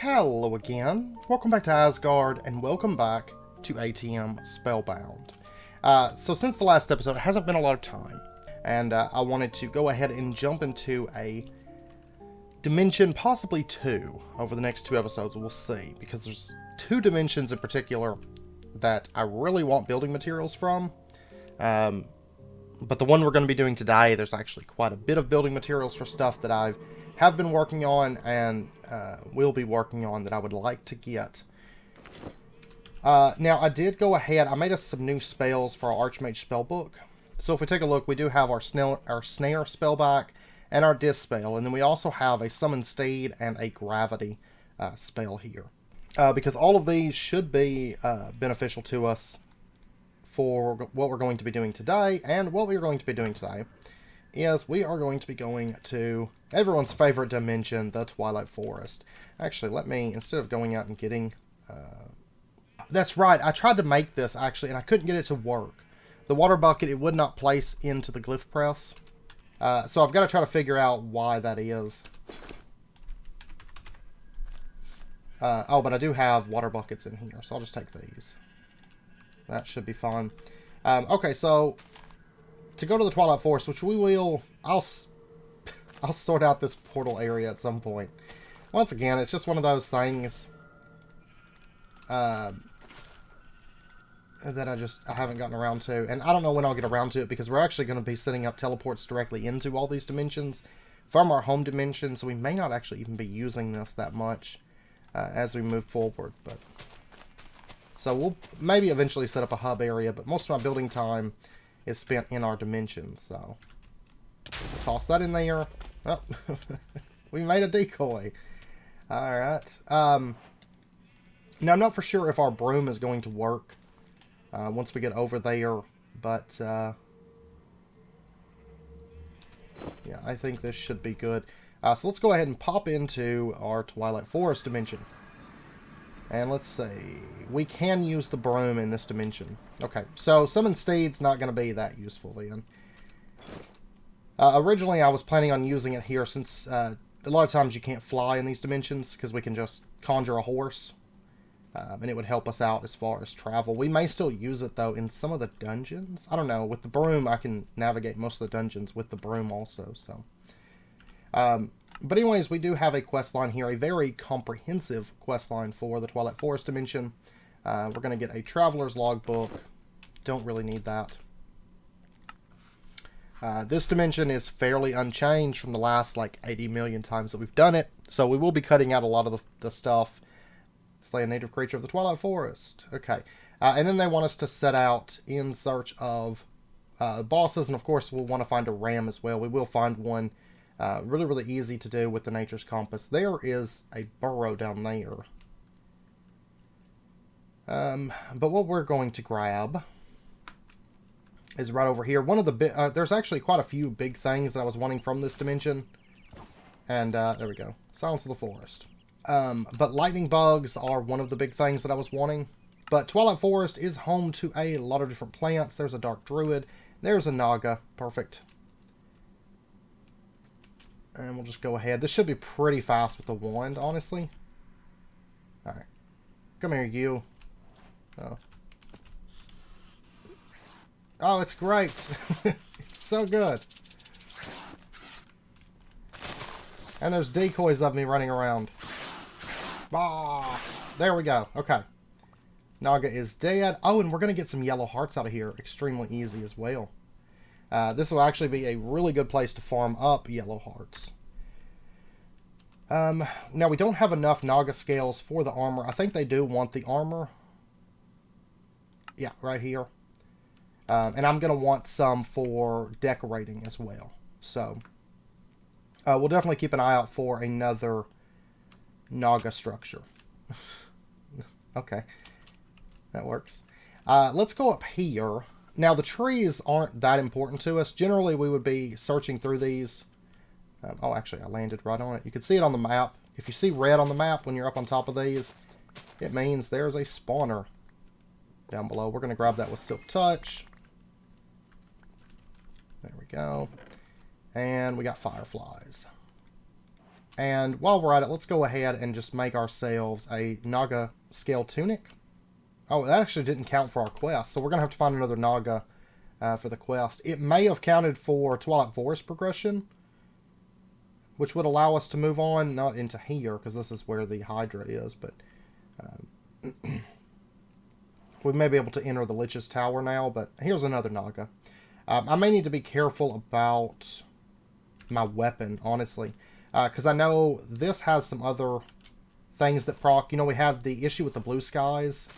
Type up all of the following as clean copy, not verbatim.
Hello again, welcome back to Asgaard, and welcome back to ATM Spellbound. So since the last episode, it hasn't been a lot of time, and I wanted to go ahead and jump into a dimension, possibly two, over the next two episodes, we'll see, because there's two dimensions in particular that I really want building materials from, but the one we're going to be doing today, there's actually quite a bit of building materials for stuff that I have been working on and will be working on that I would like to get. Now, I did go ahead, I made us some new spells for our Archmage spellbook. So if we take a look, we do have our snare spell back and our disc spell, and then we also have a summon steed and a gravity spell here. Because all of these should be beneficial to us for what we're going to be doing today, and what we're going to be doing today is we are going to be going to everyone's favorite dimension, the Twilight Forest. Actually, let me, instead of going out and getting... that's right, I tried to make this, actually, and I couldn't get it to work. The water bucket, it would not place into the glyph press. So I've got to try to figure out why that is. Oh, but I do have water buckets in here, so I'll just take these. That should be fun. Okay, so to go to the Twilight Forest, which we will... I'll sort out this portal area at some point. Once again, it's just one of those things that I haven't gotten around to. And I don't know when I'll get around to it, because we're actually going to be setting up teleports directly into all these dimensions from our home dimension, so we may not actually even be using this that much as we move forward. But so we'll maybe eventually set up a hub area, but most of my building time is spent in our dimensions, so we'll toss that in there. Oh, we made a decoy. Alright. Now, I'm not for sure if our broom is going to work once we get over there, but yeah, I think this should be good. So let's go ahead and pop into our Twilight Forest dimension. And let's see, we can use the broom in this dimension. Okay, so summon steed's not going to be that useful then. Originally, I was planning on using it here since a lot of times you can't fly in these dimensions because we can just conjure a horse. And it would help us out as far as travel. We may still use it, though, in some of the dungeons. I don't know. With the broom, I can navigate most of the dungeons with the broom also. So, but anyways, we do have a quest line here. A very comprehensive quest line for the Twilight Forest dimension. We're going to get a Traveler's Logbook. Don't really need that. This dimension is fairly unchanged from the last, like, 80 million times that we've done it. So we will be cutting out a lot of the stuff. Slay a native creature of the Twilight Forest. Okay. And then they want us to set out in search of bosses. And, of course, we'll want to find a ram as well. We will find one really, really easy to do with the Nature's Compass. There is a burrow down there. But what we're going to grab is right over here. One of the there's actually quite a few big things that I was wanting from this dimension. And there we go. Silence of the Forest. But lightning bugs are one of the big things that I was wanting. But Twilight Forest is home to a lot of different plants. There's a dark druid. There's a naga. Perfect. And we'll just go ahead. This should be pretty fast with the wand, honestly. Alright. Come here, you. Oh. Oh, it's great. It's so good. And there's decoys of me running around. Ah, there we go. Okay. Naga is dead. Oh, and we're going to get some yellow hearts out of here. Extremely easy as well. This will actually be a really good place to farm up yellow hearts. Now, we don't have enough Naga scales for the armor. I think they do want the armor. Yeah, right here. And I'm going to want some for decorating as well. So, we'll definitely keep an eye out for another Naga structure. Okay. That works. Let's go up here. Now, the trees aren't that important to us. Generally, we would be searching through these. Oh, actually, I landed right on it. You can see it on the map. If you see red on the map when you're up on top of these, it means there's a spawner down below. We're going to grab that with Silk Touch. There we go. And we got fireflies. And while we're at it, let's go ahead and just make ourselves a naga scale tunic. Oh, that actually didn't count for our quest, so we're going to have to find another naga for the quest. It may have counted for Twilight Forest progression, which would allow us to move on, not into here, because this is where the hydra is, but we may be able to enter the Lich's Tower now, but here's another naga. I may need to be careful about my weapon, honestly, because I know this has some other things that proc. You know, we had the issue with the blue skies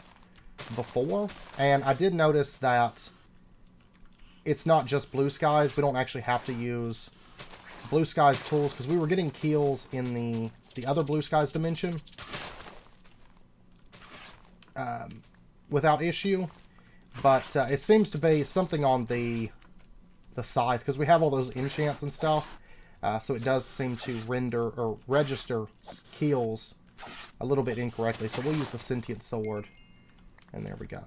before, and I did notice that it's not just blue skies. We don't actually have to use blue skies tools, because we were getting kills in the other blue skies dimension without issue, but it seems to be something on the scythe, because we have all those enchants and stuff, so it does seem to render or register kills a little bit incorrectly. So we'll use the sentient sword, and there we go.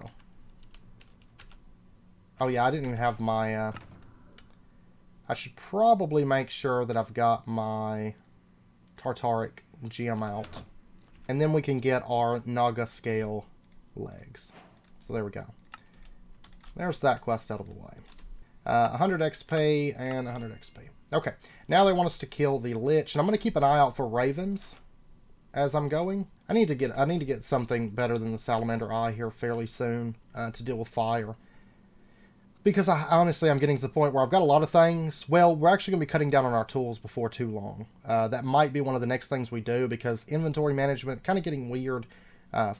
Oh yeah, I didn't even have my I should probably make sure that I've got my Tartaric gem out. And then we can get our Naga scale legs. So there we go. There's that quest out of the way. 100 XP and 100 XP. Okay, now they want us to kill the Lich. And I'm going to keep an eye out for ravens as I'm going. I need to get something better than the Salamander Eye here fairly soon to deal with fire. Because I'm getting to the point where I've got a lot of things. Well, we're actually going to be cutting down on our tools before too long. That might be one of the next things we do, because inventory management kind of getting weird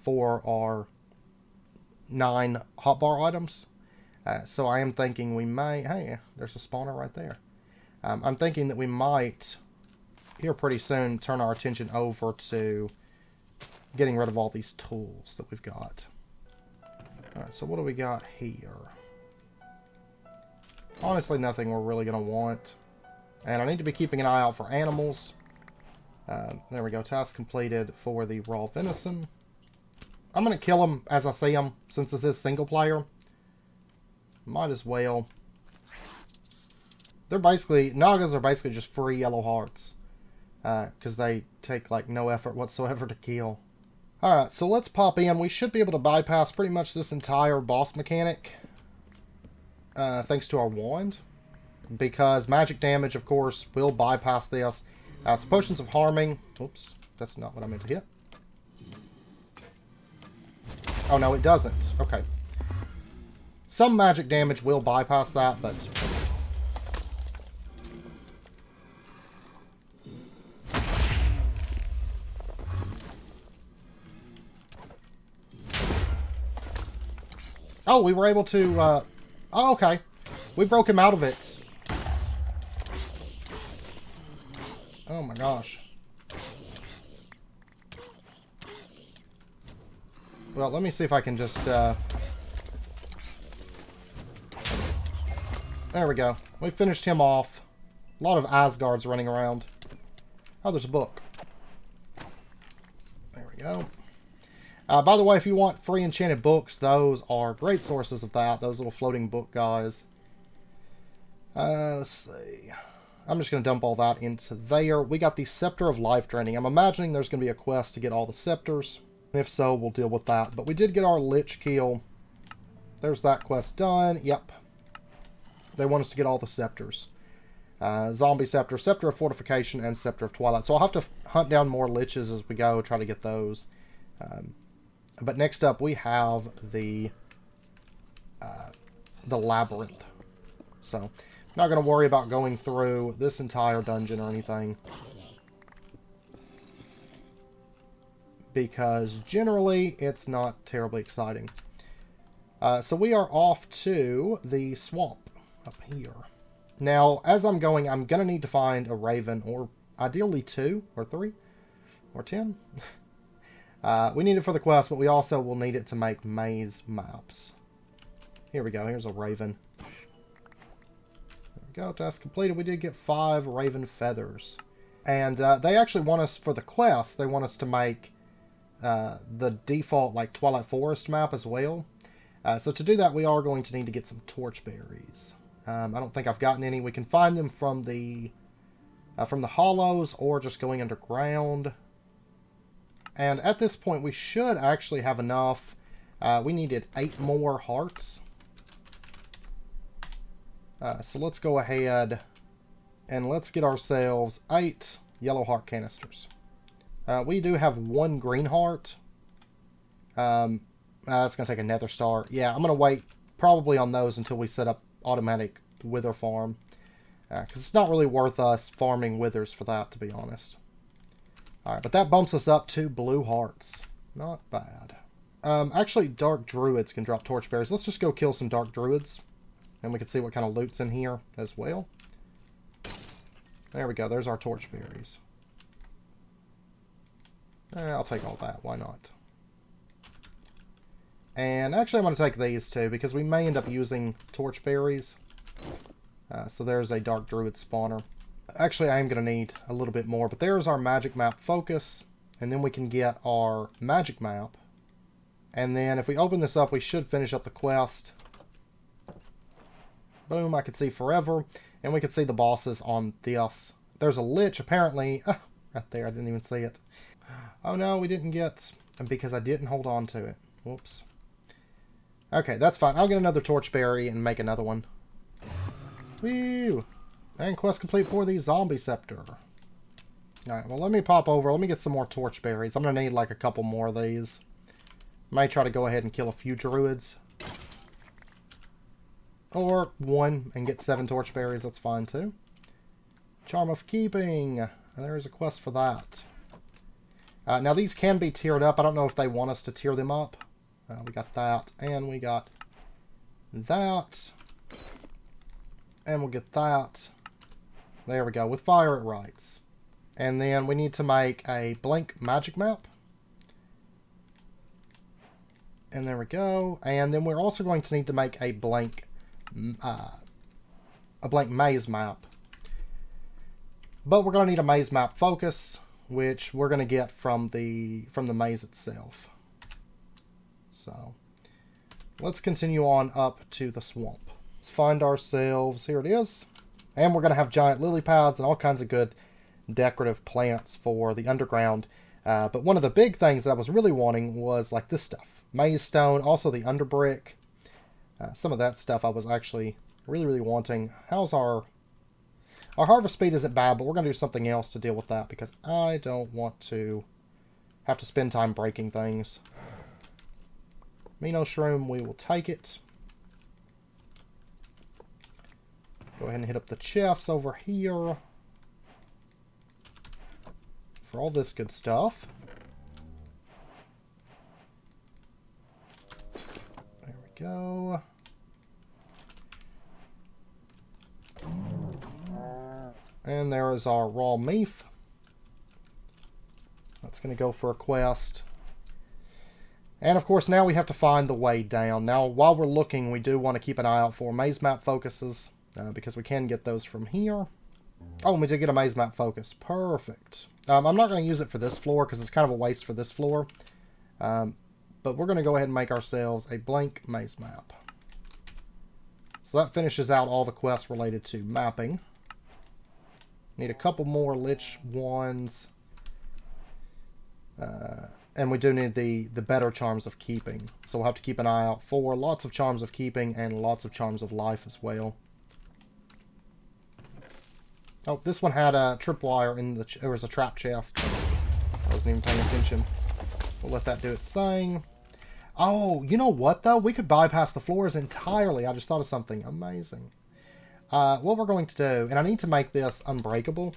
for our 9 hotbar items. So I am thinking we may... Hey, there's a spawner right there. I'm thinking that we might, here pretty soon, turn our attention over to getting rid of all these tools that we've got. Alright, so what do we got here? Honestly, nothing we're really going to want. And I need to be keeping an eye out for animals. There we go. Task completed for the raw venison. I'm going to kill them as I see them, since this is single player. Might as well. They're basically... Nagas are basically just free yellow hearts. Because they take, like, no effort whatsoever to kill. Alright, so let's pop in. We should be able to bypass pretty much this entire boss mechanic. Thanks to our wand, because magic damage, of course, will bypass this. So potions of harming. Oops, that's not what I meant to hit. Oh no, it doesn't. Okay. Some magic damage will bypass that, but oh, we were able to. Oh, okay. We broke him out of it. Oh my gosh. Well, let me see if I can just... There we go. We finished him off. A lot of Asgards running around. Oh, there's a book. There we go. By the way, if you want free enchanted books, those are great sources of that. Those little floating book guys. Let's see. I'm just going to dump all that into there. We got the Scepter of Life Draining. I'm imagining there's going to be a quest to get all the scepters. If so, we'll deal with that. But we did get our Lich kill. There's that quest done. Yep. They want us to get all the scepters. Zombie Scepter, Scepter of Fortification, and Scepter of Twilight. So I'll have to hunt down more Liches as we go, try to get those. But next up, we have the labyrinth. So, not going to worry about going through this entire dungeon or anything, because generally it's not terribly exciting. So we are off to the swamp up here. Now, as I'm going, I'm going to need to find a raven, or ideally 2 or 3 or 10. We need it for the quest, but we also will need it to make maze maps. Here we go. Here's a raven. There we go. Task completed. We did get 5 raven feathers. And they actually want us, for the quest, they want us to make the default like Twilight Forest map as well. So to do that, we are going to need to get some torch berries. I don't think I've gotten any. We can find them from the from the hollows or just going underground. And at this point, we should actually have enough. We needed 8 more hearts. So let's go ahead and let's get ourselves 8 yellow heart canisters. We do have 1 green heart. That's going to take a nether star. Yeah, I'm going to wait probably on those until we set up automatic wither farm. Because it's not really worth us farming withers for that, to be honest. Alright, but that bumps us up to blue hearts. Not bad. Actually, dark druids can drop torchbearers. Let's just go kill some dark druids. And we can see what kind of loot's in here as well. There we go. There's our torchberries. I'll take all that. Why not? And actually, I'm going to take these too, because we may end up using torchberries. So there's a dark druid spawner. Actually, I am going to need a little bit more, but there's our magic map focus. And then we can get our magic map. And then if we open this up, we should finish up the quest. Boom, I can see forever. And we can see the bosses on this. There's a lich, apparently. Ah, right there, I didn't even see it. Oh no, we didn't get... because I didn't hold on to it. Whoops. Okay, that's fine. I'll get another torchberry and make another one. Woo! And quest complete for the zombie scepter. Alright, well let me pop over. Let me get some more torchberries. I'm going to need like a couple more of these. Might try to go ahead and kill a few druids. Or 1 and get 7 torchberries. That's fine too. Charm of Keeping. There's a quest for that. Now these can be tiered up. I don't know if they want us to tier them up. We got that. And we got that. And we'll get that. There we go. With fire it writes. And then we need to make a blank magic map. And there we go. And then we're also going to need to make a blank maze map. But we're going to need a maze map focus, which we're going to get from the maze itself. So let's continue on up to the swamp. Let's find ourselves, here it is. And we're going to have giant lily pads and all kinds of good decorative plants for the underground. But one of the big things that I was really wanting was like this stuff. Maze stone, also the underbrick. Some of that stuff I was actually really wanting. How's our harvest speed isn't bad, but we're going to do something else to deal with that because I don't want to have to spend time breaking things. Mino shroom, we will take it. Go ahead and hit up the chests over here for all this good stuff. There we go. And there is our raw meat. That's going to go for a quest. And of course now we have to find the way down. Now while we're looking, we do want to keep an eye out for maze map focuses. Because we can get those from here. Oh, and we did get a maze map focus. Perfect. I'm not going to use it for this floor because it's kind of a waste for this floor. But we're going to go ahead and make ourselves a blank maze map. So that finishes out all the quests related to mapping. Need a couple more lich ones. And we do need the better charms of keeping. So we'll have to keep an eye out for lots of charms of keeping and lots of charms of life as well. Oh, this one had a tripwire in the... There was a trap chest. I wasn't even paying attention. We'll let that do its thing. Oh, you know what, though? We could bypass the floors entirely. I just thought of something amazing. What we're going to do... And I need to make this unbreakable.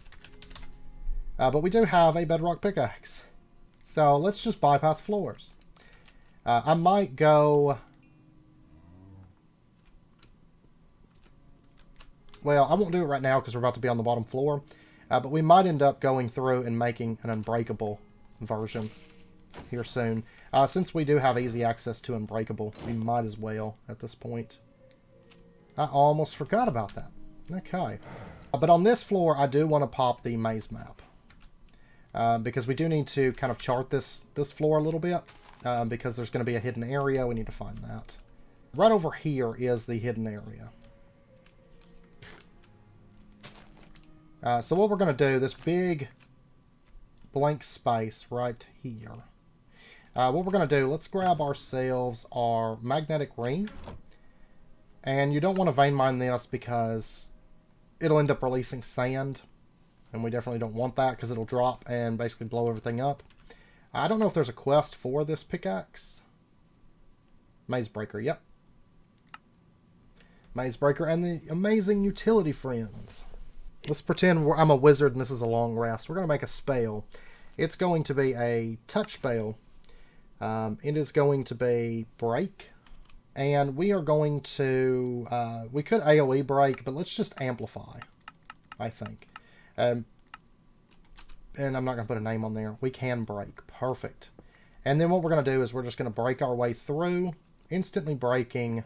But we do have a bedrock pickaxe. So let's just bypass floors. I might go... Well, I won't do it right now because we're about to be on the bottom floor. But we might end up going through and making an unbreakable version here soon. Since we do have easy access to unbreakable, we might as well at this point. I almost forgot about that. Okay. But on this floor, I do want to pop the maze map. Because we do need to kind of chart this floor a little bit. Because there's going to be a hidden area. We need to find that. Right over here is the hidden area. So what we're going to do, this big blank space right here. What we're going to do, let's grab ourselves our magnetic ring. And you don't want to vein mine this because it'll end up releasing sand. And we definitely don't want that because it'll drop and basically blow everything up. I don't know if there's a quest for this pickaxe. Maze Breaker, yep. Maze Breaker and the amazing utility friends. Let's pretend I'm a wizard and this is a long rest. We're going to make a spell. It's going to be a touch spell. It is going to be break. And we are going to... we could AoE break, but let's just amplify, I think. And I'm not going to put a name on there. We can break. Perfect. And then what we're going to do is we're just going to break our way through, instantly breaking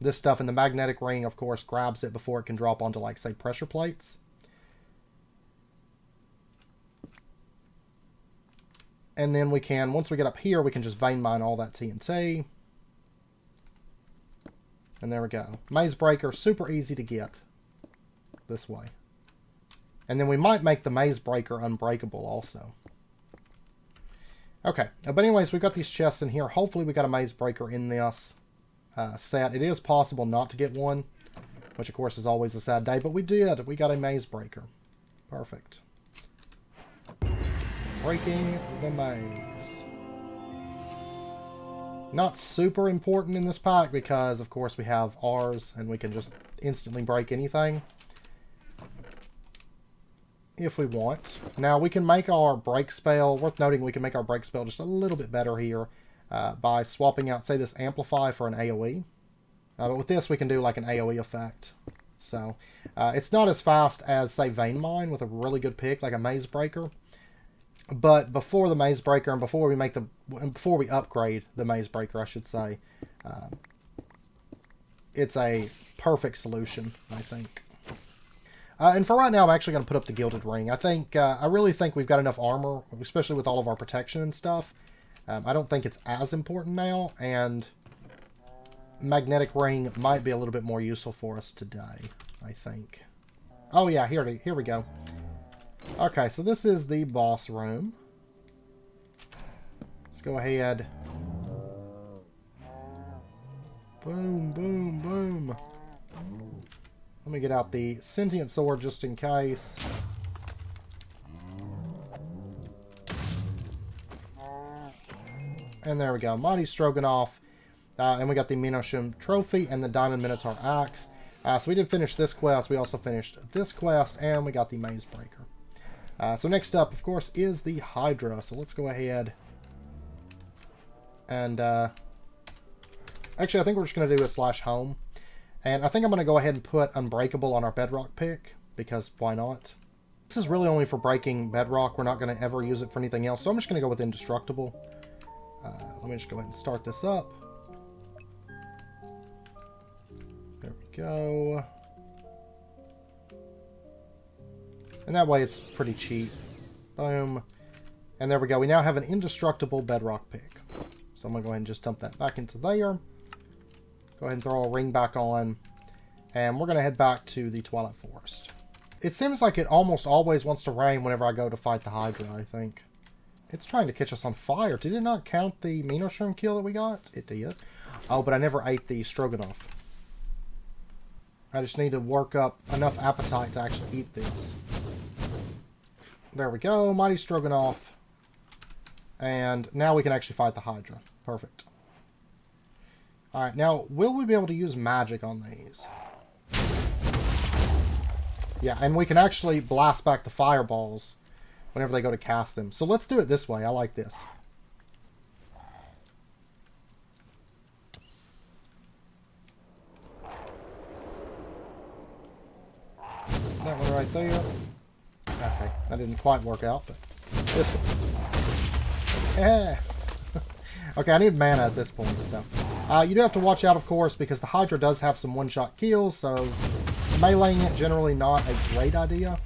this stuff. And the magnetic ring, of course, grabs it before it can drop onto, like, say, pressure plates. And then we can, once we get up here, we can just vein mine all that TNT. And there we go. Maze Breaker, super easy to get this way. And then we might make the Maze Breaker unbreakable also. Okay, but anyways, we've got these chests in here. Hopefully we got a Maze Breaker in this set. It is possible not to get one, which of course is always a sad day, but we did. We got a Maze Breaker. Perfect. Breaking the maze. Not super important in this pack because, of course, we have ours and we can just instantly break anything if we want. Now, we can make our break spell, worth noting, we can make our break spell just a little bit better here by swapping out, say, this Amplify for an AoE. But with this, we can do like an AoE effect. So, it's not as fast as, say, Vein Mine with a really good pick, like a Maze Breaker. But before the Maze Breaker and before we upgrade the Maze Breaker, I should say, it's a perfect solution, I think. And for right now, I'm actually going to put up the Gilded Ring. I really think we've got enough armor, especially with all of our protection and stuff. I don't think it's as important now, and Magnetic Ring might be a little bit more useful for us today, I think. Oh yeah, here we go. Okay, so this is the boss room. Let's go ahead. Boom, boom, boom. Let me get out the sentient sword just in case. And there we go. Mighty Stroganoff. And we got the Minoshim Trophy and the Diamond Minotaur Axe. So we did finish this quest. We also finished this quest. And we got the Maze Breaker. So next up, of course, is the Hydra. So let's go ahead and... actually, I think we're just going to do a /home. And I think I'm going to go ahead and put Unbreakable on our Bedrock pick, because why not? This is really only for breaking Bedrock. We're not going to ever use it for anything else. So I'm just going to go with Indestructible. Let me just go ahead and start this up. There we go. And that way it's pretty cheap. Boom. And there we go. We now have an Indestructible Bedrock pick. So I'm going to go ahead and just dump that back into there. Go ahead and throw a ring back on. And we're going to head back to the Twilight Forest. It seems like it almost always wants to rain whenever I go to fight the Hydra, I think. It's trying to catch us on fire. Did it not count the Minoshroom kill that we got? It did. Oh, but I never ate the Stroganoff. I just need to work up enough appetite to actually eat this. There we go. Mighty Stroganoff. And now we can actually fight the Hydra. Perfect. Alright, now, will we be able to use magic on these? Yeah, and we can actually blast back the fireballs whenever they go to cast them. So let's do it this way. I like this. That one right there. Okay, that didn't quite work out, but this one. Yeah. Okay, I need mana at this point, so. You do have to watch out, of course, because the Hydra does have some one-shot kills, so meleeing it generally not a great idea.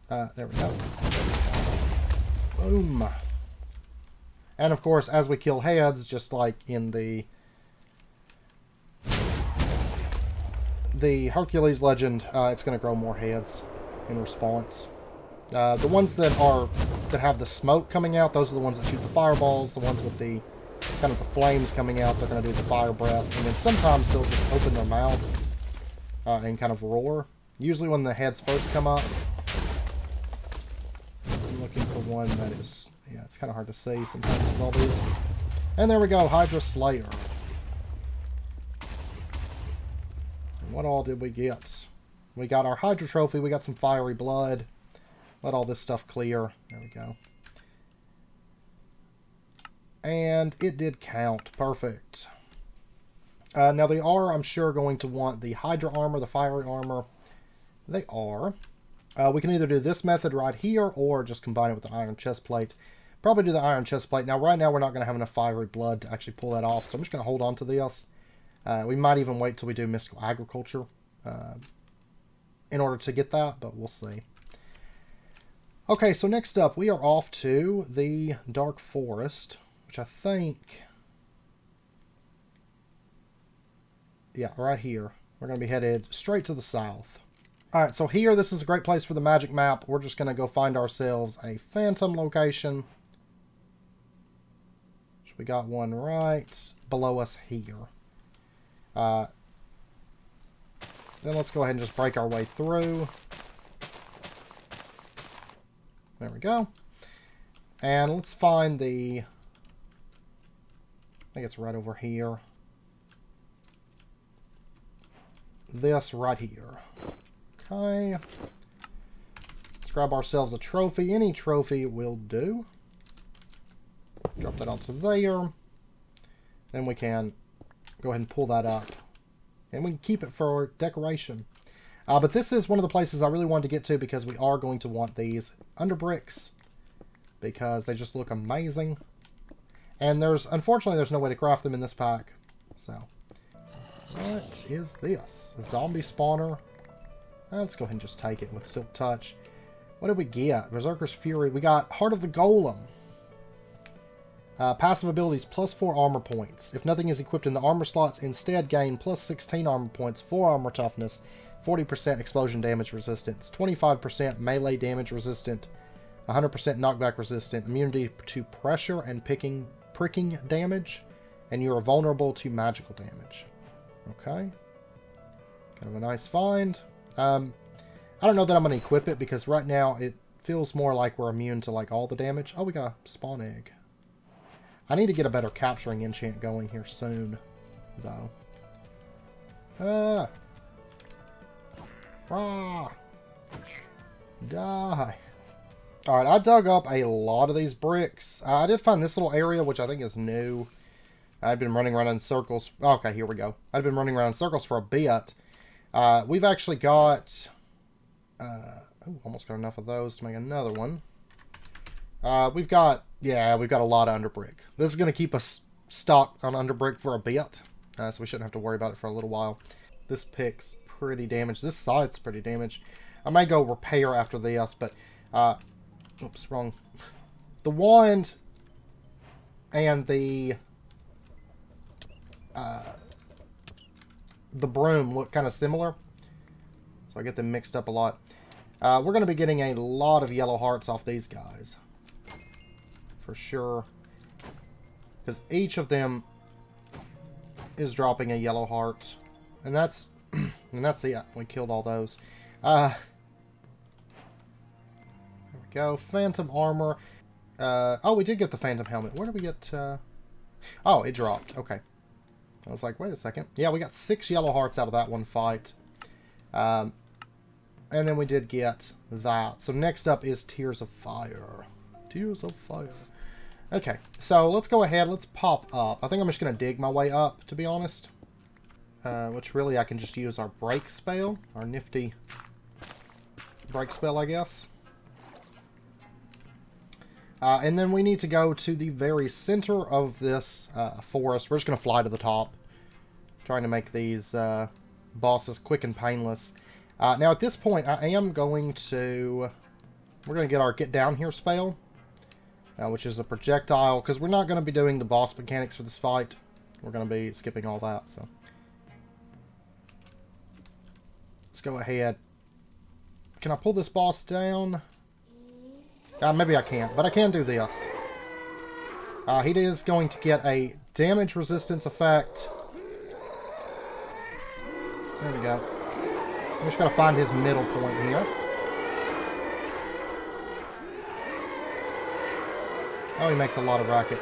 There we go. Boom. And, of course, as we kill heads, just like in the Hercules legend, it's going to grow more heads. in response. The ones that have the smoke coming out, those are the ones that shoot the fireballs. The ones with the kind of the flames coming out, they're going to do the fire breath. And then sometimes they'll just open their mouth and kind of roar. Usually when the heads first come up. I'm looking for one that is, yeah, it's kind of hard to see sometimes with all these. And there we go, Hydra Slayer. And what all did we get? We got our Hydra trophy, we got some fiery blood. Let all this stuff clear. There we go. And it did count. Perfect. Now they are, I'm sure, going to want the Hydra armor, the fiery armor. They are. We can either do this method right here or just combine it with the iron chest plate. Probably do the iron chest plate. Now, right now, we're not going to have enough fiery blood to actually pull that off, so I'm just going to hold on to this. We might even wait till we do mystical agriculture in order to get that, but we'll see. Okay, so next up, we are off to the Dark Forest, which I think... yeah, right here. We're going to be headed straight to the south. Alright, so here, this is a great place for the magic map. We're just going to go find ourselves a phantom location. So we got one right below us here. Then let's go ahead and just break our way through. There we go. And let's find the... I think it's right over here. This right here. Okay. Let's grab ourselves a trophy. Any trophy will do. Drop that onto there. Then we can go ahead and pull that up. And we can keep it for decoration. But this is one of the places I really wanted to get to because we are going to want these underbricks. Because they just look amazing. And unfortunately, there's no way to craft them in this pack. So, what is this? A zombie spawner? Let's go ahead and just take it with Silk Touch. What did we get? Berserker's Fury. We got Heart of the Golem. Passive abilities, +4 armor points. If nothing is equipped in the armor slots, instead gain +16 armor points, 4 armor toughness, 40% explosion damage resistance, 25% melee damage resistant, 100% knockback resistant, immunity to pressure and pricking damage, and you are vulnerable to magical damage. Okay. Kind of a nice find. I don't know that I'm going to equip it because right now it feels more like we're immune to like all the damage. Oh, we got a spawn egg. I need to get a better capturing enchant going here soon, though. Die. Alright, I dug up a lot of these bricks. I did find this little area, which I think is new. I've been running around in circles. Okay, here we go. I've been running around in circles for a bit. We've actually got... almost got enough of those to make another one. We've got a lot of underbrick. This is going to keep us stocked on underbrick for a bit. So we shouldn't have to worry about it for a little while. This pick's pretty damaged. This side's pretty damaged. I may go repair after this, but... oops, wrong. The wand and the broom look kind of similar. So I get them mixed up a lot. We're going to be getting a lot of yellow hearts off these guys. For sure. Because each of them is dropping a yellow heart. And that's it. We killed all those. There we go. Phantom armor. Oh, we did get the phantom helmet. Where did we get... Oh, it dropped. Okay. I was like, wait a second. Yeah, we got 6 yellow hearts out of that one fight. And then we did get that. So next up is Tears of Fire. Tears of Fire. Okay, so let's go ahead. Let's pop up. I think I'm just going to dig my way up, to be honest. Which really I can just use our break spell. Our nifty break spell, I guess. And then we need to go to the very center of this forest. We're just going to fly to the top. Trying to make these bosses quick and painless. Now at this point, I am going to... We're going to get our Get Down Here spell. Which is a projectile. Because we're not going to be doing the boss mechanics for this fight. We're going to be skipping all that. So let's go ahead. Can I pull this boss down? Maybe I can't, but I can do this. He is going to get a damage resistance effect. There we go. I'm just going to find his middle point here. Oh, he makes a lot of racket.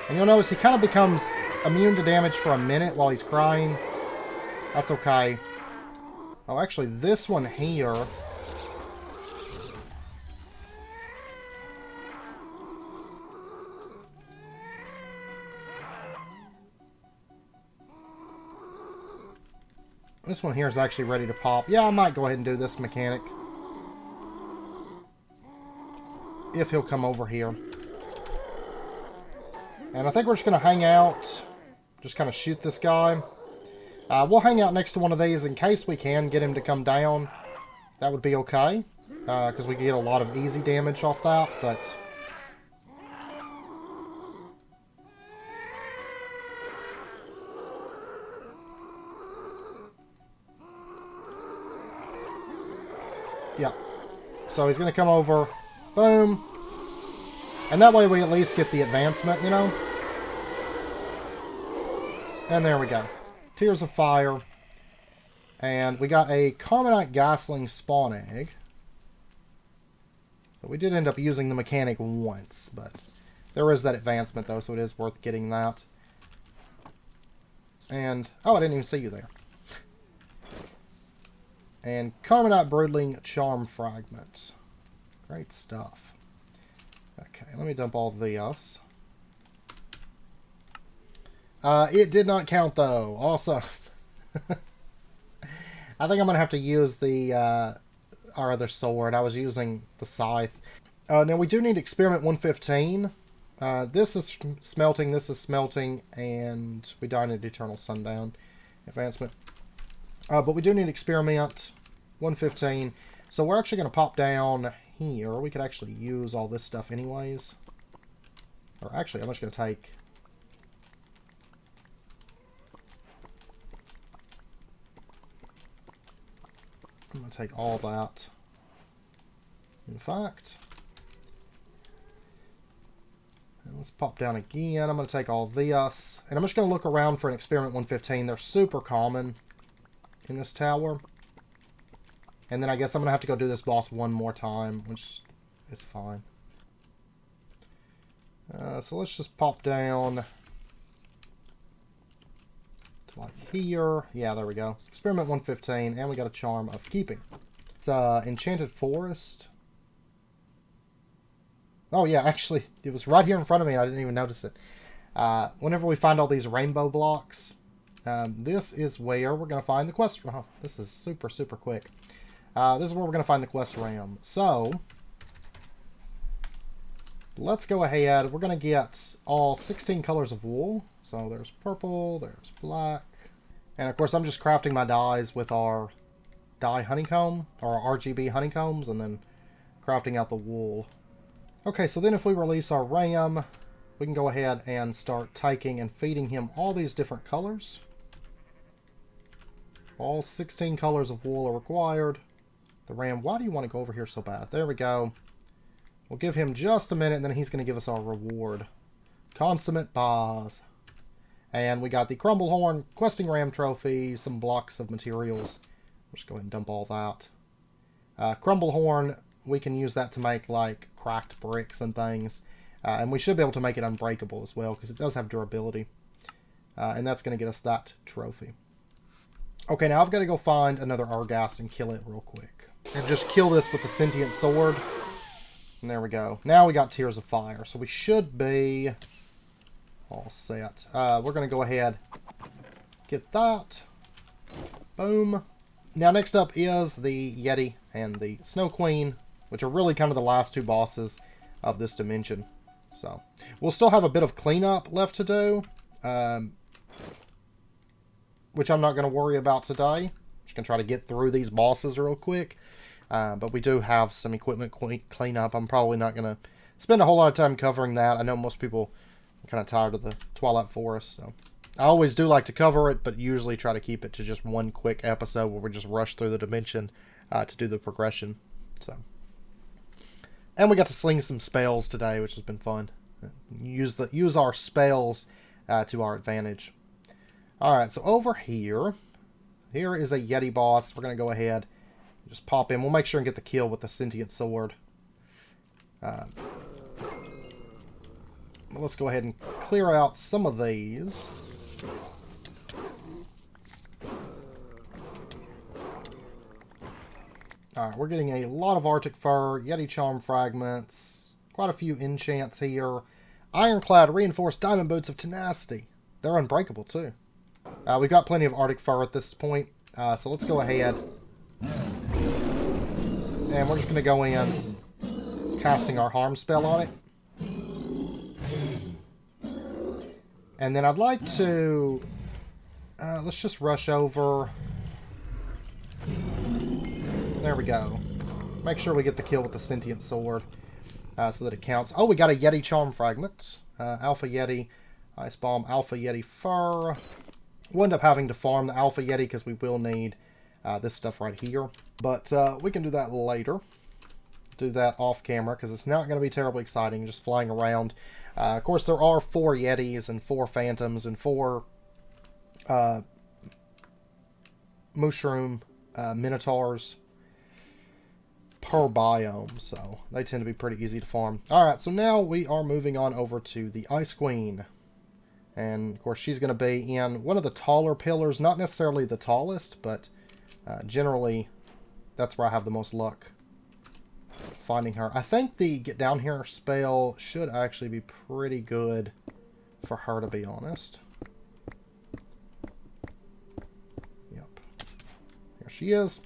And you'll notice he kind of becomes immune to damage for a minute while he's crying. That's okay. Oh, actually, this one here... This one here is actually ready to pop. Yeah, I might go ahead and do this mechanic. If he'll come over here. And I think we're just going to hang out. Just kind of shoot this guy. We'll hang out next to one of these in case we can get him to come down. That would be okay. Because we get a lot of easy damage off that. But... yeah. So he's going to come over. Boom. And that way we at least get the advancement, you know? And there we go. Tears of Fire. And we got a Carbonite Ghastling spawn egg. But we did end up using the mechanic once. But there is that advancement, though, so it is worth getting that. And... oh, I didn't even see you there. And Carbonite Broodling Charm Fragments. Great stuff. Okay, let me dump all this. It did not count, though. Awesome. I think I'm going to have to use the our other sword. I was using the scythe. Now, we do need Experiment 115. This is smelting, this is smelting, and we died at Eternal Sundown. Advancement. But we do need Experiment 115. So we're actually going to pop down here. We could actually use all this stuff anyways. Or actually, I'm just going to take... I'm going to take all that. In fact... and let's pop down again. I'm going to take all this. And I'm just going to look around for an Experiment 115. They're super common in this tower. And then I guess I'm going to have to go do this boss one more time, which is fine. So let's just pop down to like here. Yeah, there we go. Experiment 115, and we got a Charm of Keeping. It's Enchanted Forest. Oh yeah, actually, it was right here in front of me and I didn't even notice it. Whenever we find all these rainbow blocks, this is where we're going to find the quest. Oh, this is super, super quick. This is where we're going to find the quest ram. So, let's go ahead. We're going to get all 16 colors of wool. So there's purple, there's black. And of course I'm just crafting my dyes with our dye honeycomb, or our RGB honeycombs, and then crafting out the wool. Okay, so then if we release our ram, we can go ahead and start taking and feeding him all these different colors. All 16 colors of wool are required. The ram, why do you want to go over here so bad? There we go. We'll give him just a minute, and then he's going to give us our reward. Consummate Boss. And we got the Crumble Horn, Questing Ram Trophy, some blocks of materials. We'll just go ahead and dump all that. Crumble Horn, we can use that to make, like, cracked bricks and things. And we should be able to make it unbreakable as well, because it does have durability. And that's going to get us that trophy. Okay, now I've got to go find another ur-ghast and kill it real quick. And just kill this with the sentient sword. And there we go. Now we got Tears of Fire. So we should be all set. We're going to go ahead, get that. Boom. Now next up is the Yeti and the Snow Queen, which are really kind of the last two bosses of this dimension. So we'll still have a bit of cleanup left to do, which I'm not going to worry about today. Just going to try to get through these bosses real quick. But we do have some equipment cleanup. I'm probably not going to spend a whole lot of time covering that. I know most people are kind of tired of the Twilight Forest, so I always do like to cover it, but usually try to keep it to just one quick episode where we just rush through the dimension to do the progression. So, and we got to sling some spells today, which has been fun. Use our spells to our advantage. All right, so over here is a Yeti boss. We're gonna go ahead, and just pop in. We'll make sure and get the kill with the sentient sword. Let's go ahead and clear out some of these. Alright, we're getting a lot of Arctic Fur, Yeti Charm Fragments, quite a few enchants here. Ironclad Reinforced Diamond Boots of Tenacity. They're unbreakable too. We've got plenty of Arctic Fur at this point, so let's go ahead. And we're just going to go in, casting our harm spell on it. And then I'd like to... let's just rush over. There we go. Make sure we get the kill with the sentient sword so that it counts. Oh, we got a Yeti Charm Fragment. Alpha Yeti, Ice Bomb, Alpha Yeti Fur. We'll end up having to farm the Alpha Yeti because we will need this stuff right here. But we can do that later. Do that off camera because it's not going to be terribly exciting just flying around. Of course, there are 4 Yetis and 4 Phantoms and 4 Mushroom Minotaurs per biome, so they tend to be pretty easy to farm. Alright, so now we are moving on over to the Ice Queen. And, of course, she's going to be in one of the taller pillars. Not necessarily the tallest, but generally that's where I have the most luck finding her. I think the Get Down Here spell should actually be pretty good for her, to be honest. Yep. Here she is.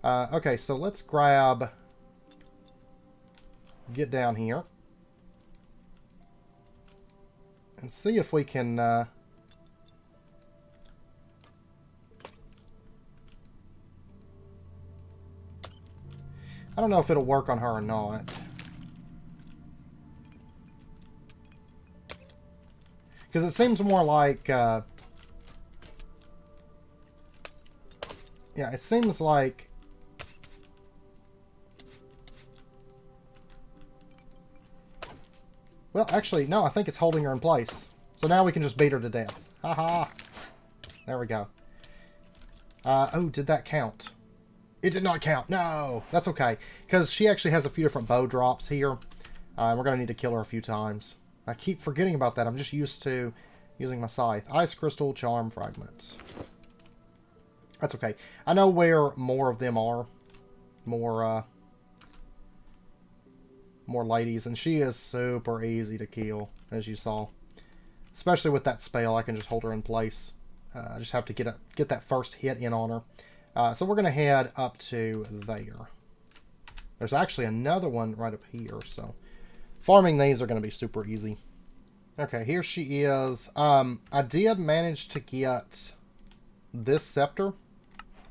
Okay, so let's grab Get Down Here and see if we can I don't know if it'll work on her or not. Because it seems more like yeah, it seems like well, actually, no, I think it's holding her in place. So now we can just beat her to death. Haha. There we go. Oh, did that count? It did not count. No, that's okay. Because she actually has a few different bow drops here. We're going to need to kill her a few times. I keep forgetting about that. I'm just used to using my scythe. Ice Crystal Charm Fragments. That's okay. I know where more of them are. More ladies, and she is super easy to kill, as you saw. Especially with that spell, I can just hold her in place. I just have to get that first hit in on her. So we're going to head up to there. There's actually another one right up here, so farming these are going to be super easy. Okay, here she is. I did manage to get this scepter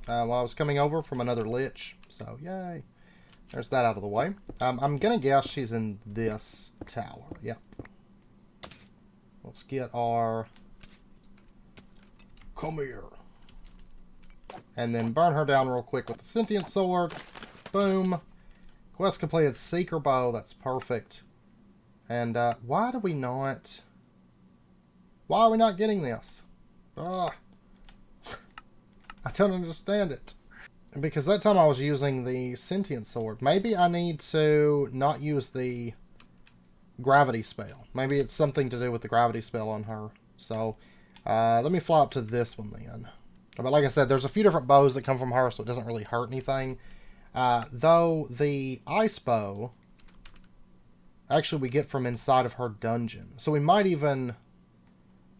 while I was coming over from another lich, so yay. There's that out of the way. I'm going to guess she's in this tower. Yep. Let's get our... Come here. And then burn her down real quick with the sentient sword. Boom. Quest completed. Seeker bow. That's perfect. And why are we not getting this? I don't understand it. Because that time I was using the sentient sword. Maybe I need to not use the gravity spell. Maybe it's something to do with the gravity spell on her. So, let me fly up to this one then. But like I said, there's a few different bows that come from her, so it doesn't really hurt anything. Though the ice bow, actually we get from inside of her dungeon. So we might even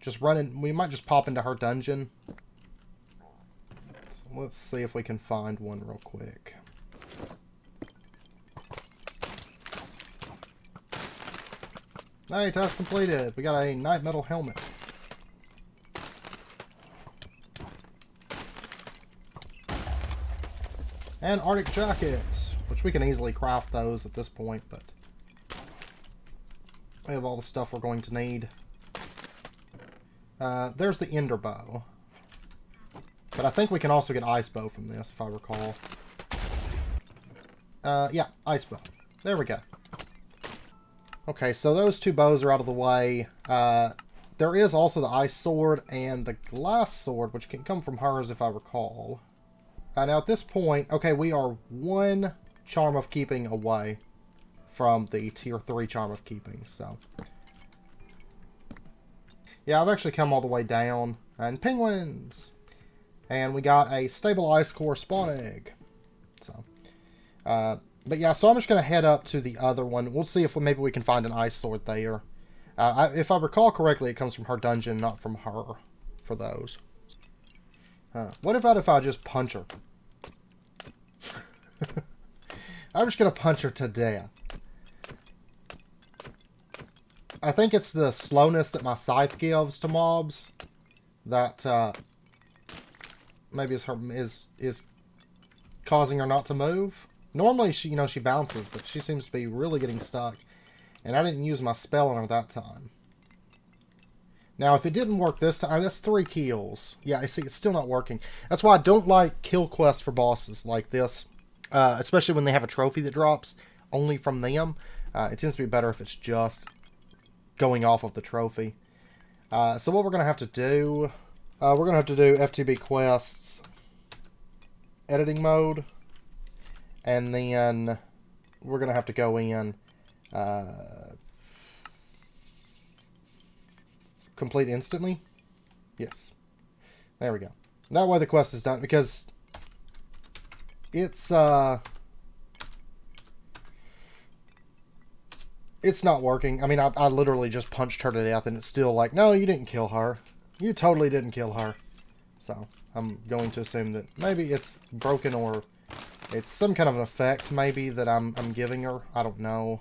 just run in, we might just pop into her dungeon. Let's see if we can find one real quick. Hey, task completed. We got a night metal helmet. And Arctic jackets, which we can easily craft those at this point, but we have all the stuff we're going to need. There's the ender bow. But I think we can also get ice bow from this, if I recall. Yeah, ice bow. There we go. Okay, so those two bows are out of the way. There is also the ice sword and the glass sword, which can come from hers, if I recall. Now, at this point, okay, we are one charm of keeping away from the tier 3 charm of keeping, so... Yeah, I've actually come all the way down. And penguins! And we got a stable ice core spawn egg. So, but yeah, so I'm just going to head up to the other one. We'll see if maybe we can find an ice sword there. If I recall correctly, it comes from her dungeon, not from her, for those. What about if I just punch her? I'm just going to punch her to death. I think it's the slowness that my scythe gives to mobs that maybe is causing her not to move. Normally, she bounces, but she seems to be really getting stuck. And I didn't use my spell on her that time. Now, if it didn't work this time, that's 3 kills. Yeah, I see, it's still not working. That's why I don't like kill quests for bosses like this. Especially when they have a trophy that drops only from them. It tends to be better if it's just going off of the trophy. So what we're going to have to do... we're going to have to do FTB quests editing mode. And then we're going to have to go in... complete instantly? Yes. There we go. That way the quest is done, because it's not working. I mean, I literally just punched her to death, and it's still like, no, you didn't kill her. You totally didn't kill her. So, I'm going to assume that maybe it's broken, or it's some kind of an effect, maybe, that I'm giving her. I don't know.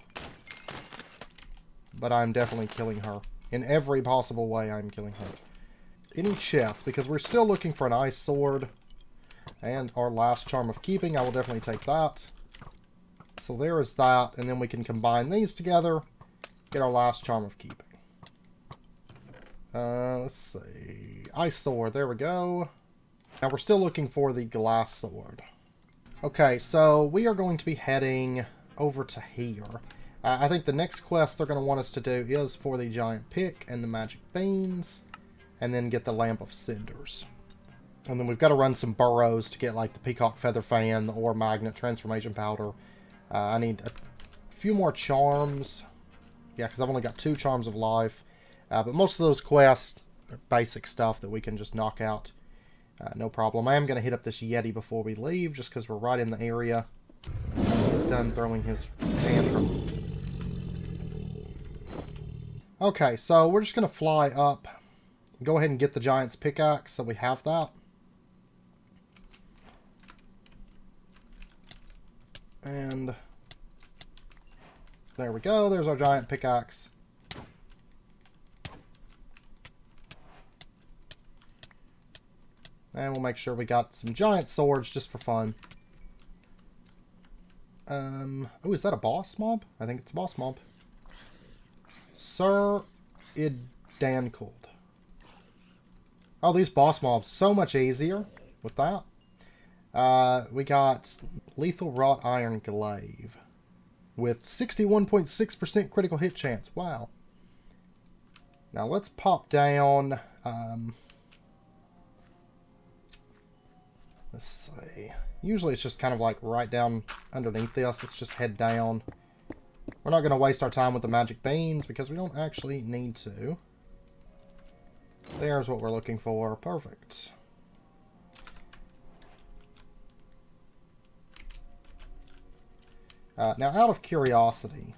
But I'm definitely killing her. In every possible way, I'm killing her. Any chests, because we're still looking for an ice sword. And our last charm of keeping, I will definitely take that. So there is that, and then we can combine these together, get our last charm of keeping. Let's see. Ice sword, there we go. Now we're still looking for the glass sword. Okay, so we are going to be heading over to here. I think the next quest they're going to want us to do is for the giant pick and the magic beans, and then get the lamp of cinders. And then we've got to run some burrows to get like the peacock feather fan, the ore magnet, transformation powder. I need a few more charms. Yeah, because I've only got 2 charms of life. But most of those quests are basic stuff that we can just knock out. No problem. I am going to hit up this Yeti before we leave, just because we're right in the area. He's done throwing his tantrum. Okay, so we're just going to fly up. Go ahead and get the giant's pickaxe, so we have that. And there we go. There's our giant pickaxe. And we'll make sure we got some giant swords just for fun. Oh, is that a boss mob? I think it's a boss mob. Sir Idancold. Oh, these boss mobs, so much easier with that. We got Lethal Wrought Iron Glaive with 61.6% critical hit chance. Wow. Now let's pop down. Let's see. Usually it's just kind of like right down underneath this. Let's just head down. We're not going to waste our time with the magic beans because we don't actually need to. There's what we're looking for. Perfect. Now, out of curiosity,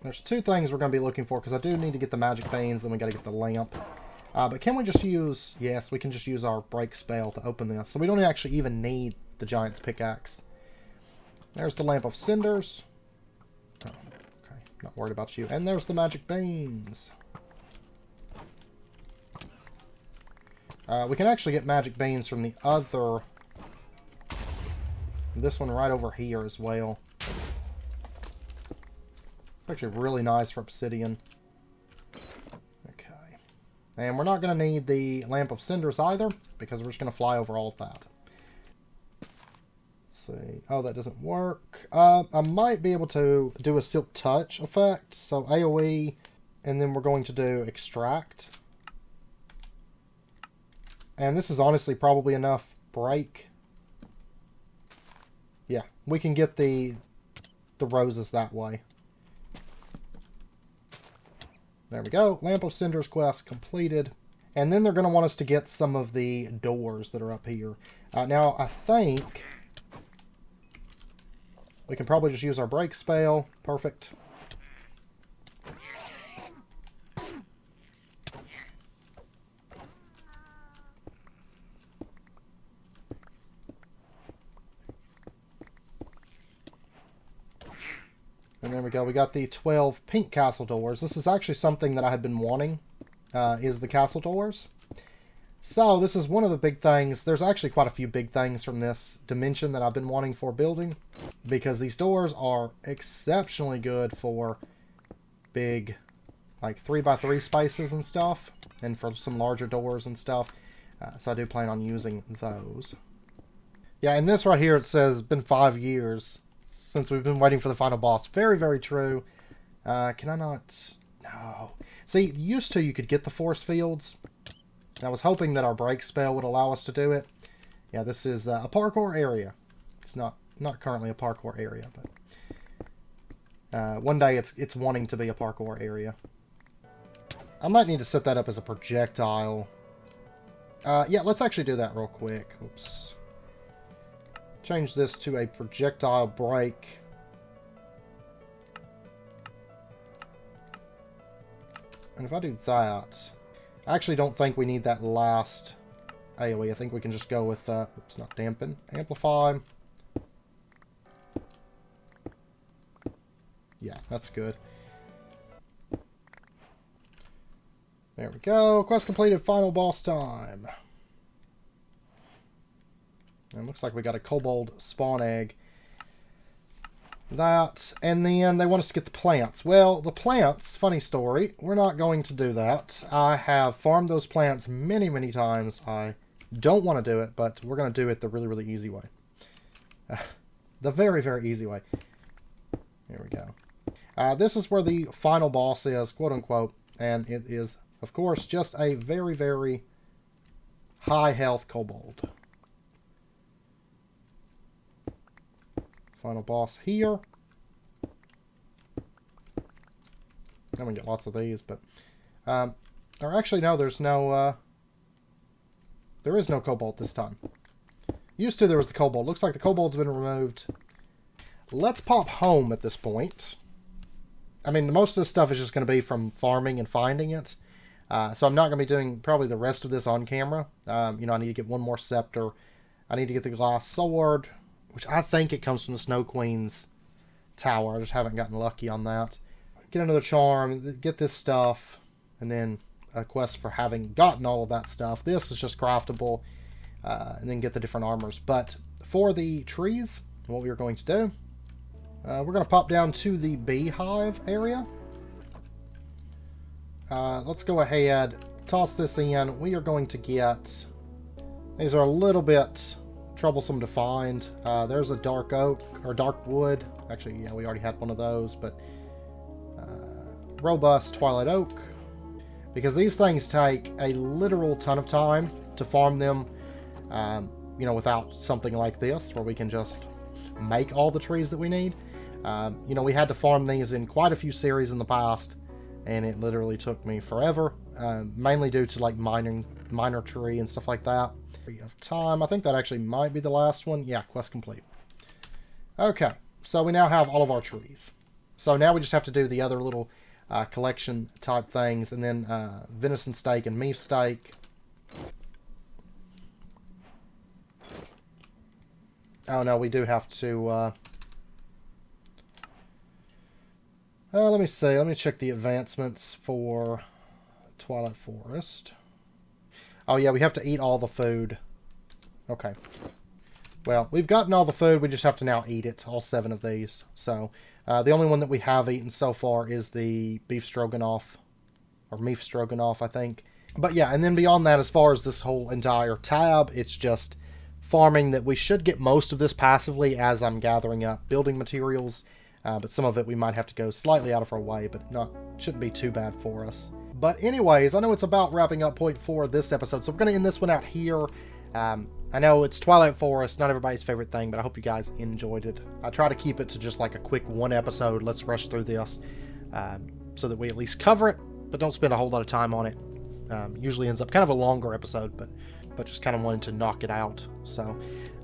there's 2 things we're going to be looking for, because I do need to get the magic beans, then we got to get the lamp. But can we just use... Yes, we can just use our break spell to open this. So we don't actually even need the giant's pickaxe. There's the lamp of cinders. Oh, okay. Not worried about you. And there's the magic beans. We can actually get magic beans from the other... This one right over here as well. It's actually really nice for obsidian. And we're not going to need the Lamp of Cinders either, because we're just going to fly over all of that. Let's see. Oh, that doesn't work. I might be able to do a Silk Touch effect. So AoE, and then we're going to do Extract. And this is honestly probably enough break. Yeah, we can get the roses that way. There we go. Lamp of Cinders quest completed. And then they're going to want us to get some of the doors that are up here. Now, I think we can probably just use our break spell. Perfect. And there we go. We got the 12 pink castle doors. This is actually something that I had been wanting, is the castle doors. So this is one of the big things. There's actually quite a few big things from this dimension that I've been wanting for building, because these doors are exceptionally good for big, like 3x3 spaces and stuff, and for some larger doors and stuff. So I do plan on using those. Yeah, and this right here, it says, been 5 years since we've been waiting for the final boss. Very, very true. Can I not? No. See, used to you could get the force fields. I was hoping that our break spell would allow us to do it. Yeah, this is a parkour area. It's not currently a parkour area, but one day it's wanting to be a parkour area. I might need to set that up as a projectile. Yeah, let's actually do that real quick. Oops. Change this to a projectile break. And if I do that, I actually don't think we need that last AoE. I think we can just go with, oops, not dampen, amplify. Yeah, that's good. There we go. Quest completed, final boss time. And looks like we got a kobold spawn egg. That, and then they want us to get the plants. Well, the plants, funny story, we're not going to do that. I have farmed those plants many, many times. I don't want to do it, but we're going to do it the really, really easy way. The very, very easy way. There we go. This is where the final boss is, quote unquote, and it is, of course, just a very, very high health kobold. Final boss here. I'm gonna get lots of these, but or actually no, there's no there is no kobold this time. Used to there was the kobold. Looks like the kobold's been removed. Let's pop home at this point. I mean, most of this stuff is just going to be from farming and finding it. So I'm not going to be doing probably the rest of this on camera. You know, I need to get one more scepter. I need to get the glass sword, which I think it comes from the Snow Queen's tower. I just haven't gotten lucky on that. Get another charm, get this stuff, and then a quest for having gotten all of that stuff. This is just craftable, and then get the different armors. But for the trees, what we are going to do, we're going to pop down to the beehive area. Let's go ahead, toss this in. We are going to get... These are a little bit troublesome to find. There's a dark oak, or dark wood. Actually, yeah, we already had one of those, but robust Twilight oak. Because these things take a literal ton of time to farm them, you know, without something like this, where we can just make all the trees that we need. You know, we had to farm these in quite a few series in the past, and it literally took me forever, mainly due to like minor tree and stuff like that. Of time. I think that actually might be the last one. Yeah, quest complete. Okay, so we now have all of our trees. So now we just have to do the other little collection type things, and then venison steak and meat steak. Oh no, we do have to... let me see. Let me check the advancements for Twilight Forest. Oh yeah, we have to eat all the food. Okay. Well, we've gotten all the food. We just have to now eat it. All 7 of these. So, the only one that we have eaten so far is the beef stroganoff. Or meat stroganoff, I think. But yeah, and then beyond that, as far as this whole entire tab, it's just farming that we should get most of this passively as I'm gathering up building materials. But some of it we might have to go slightly out of our way, but shouldn't be too bad for us. But anyways, I know it's about wrapping up point 4 of this episode, so we're going to end this one out here. I know it's Twilight Forest, not everybody's favorite thing, but I hope you guys enjoyed it. I try to keep it to just like a quick 1 episode, let's rush through this, so that we at least cover it, but don't spend a whole lot of time on it. Usually ends up kind of a longer episode, but just kind of wanted to knock it out. So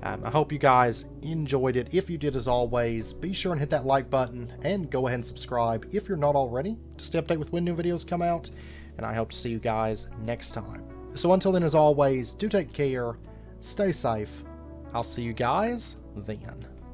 I hope you guys enjoyed it. If you did, as always, be sure and hit that like button and go ahead and subscribe if you're not already to stay updated with when new videos come out. And I hope to see you guys next time. So until then, as always, do take care, stay safe. I'll see you guys then.